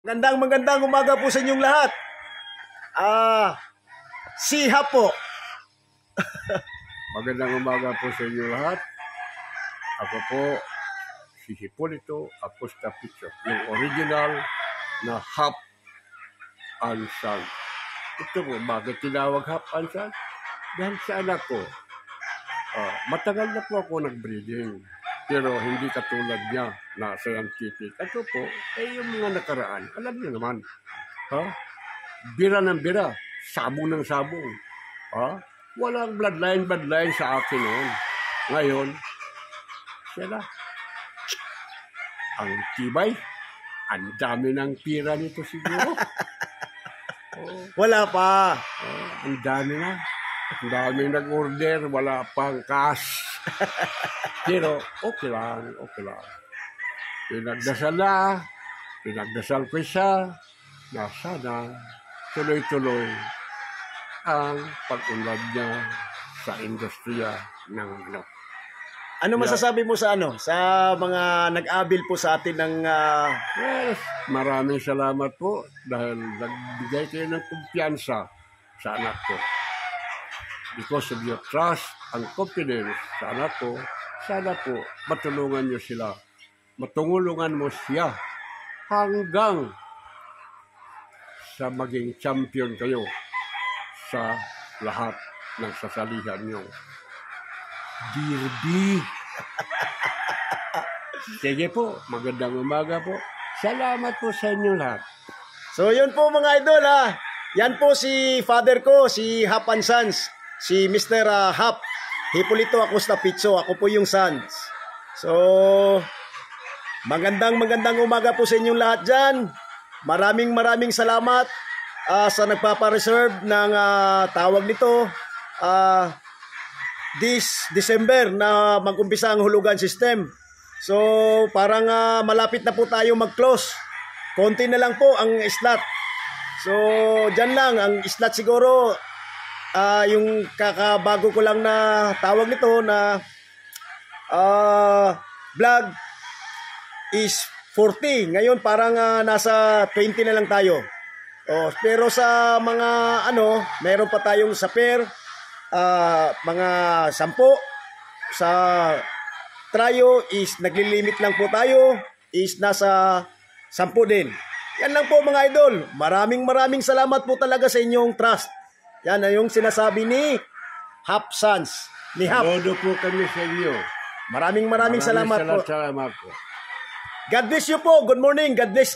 Magandang umaga po sa inyong lahat. Si Hap po. Magandang umaga po sa inyo lahat. Ako po, si Hipolito Acosta Picho, yung original na Hap and Son. Ito po, bakit tinawag Hap and Son? Dahil sa anak ko, matagal na po ako nag-breeding. Pero hindi katulad niya na scientific. Ito po, yung mga nakaraan, alam niyo naman. Bira ng bira, sabong ng sabong. Walang bloodline sa akin noon. Ngayon, siya na. Ang tibay, ang dami ng pira nito siguro. Wala pa. Ang dami na. Ang dami nag-order, wala pang cash. Pero okay lang. Pinagdasal ko siya na sana tuloy-tuloy ang pag-unlad niya sa industriya ng manok. Ano masasabi mo sa mga nag-abil po sa atin ng Yes, maraming salamat po dahil nagbigay kayo ng kumpiyansa sa anak ko. Because of your trust and confidence sa anak ko, sana po matulungan niyo sila. Matulungan mo siya hanggang sa maging champion kayo sa lahat ng sasalihan niyo. Dirby. Sige po, magandang umaga po. Salamat po sa inyo lahat. So yun po mga idol Yan po si father ko, si Hap and Sons. Si Mr. Hap, Hipolito Acosta Picho. Ako po yung sons. So, magandang umaga po sa inyong lahat dyan. Maraming salamat sa nagpapareserve ng tawag nito. This December na mag-umpisa ang hulugan system. So, parang malapit na po tayo mag-close. Konti na lang po ang slot. So, dyan lang. Ang slot siguro, yung kakabago ko lang na tawag nito na vlog is 40. Ngayon parang nasa 20 na lang tayo. Pero sa mga meron pa tayong sa pair, mga 10. Sa trio is naglilimit lang po tayo, is nasa 10 din. Yan lang po mga idol. Maraming salamat po talaga sa inyong trust. Yan yung sinasabi ni Hap Sons. Ni Hap. Todo po kami sa inyo. Maraming salamat po. Salamat po. God bless you po. Good morning. God bless.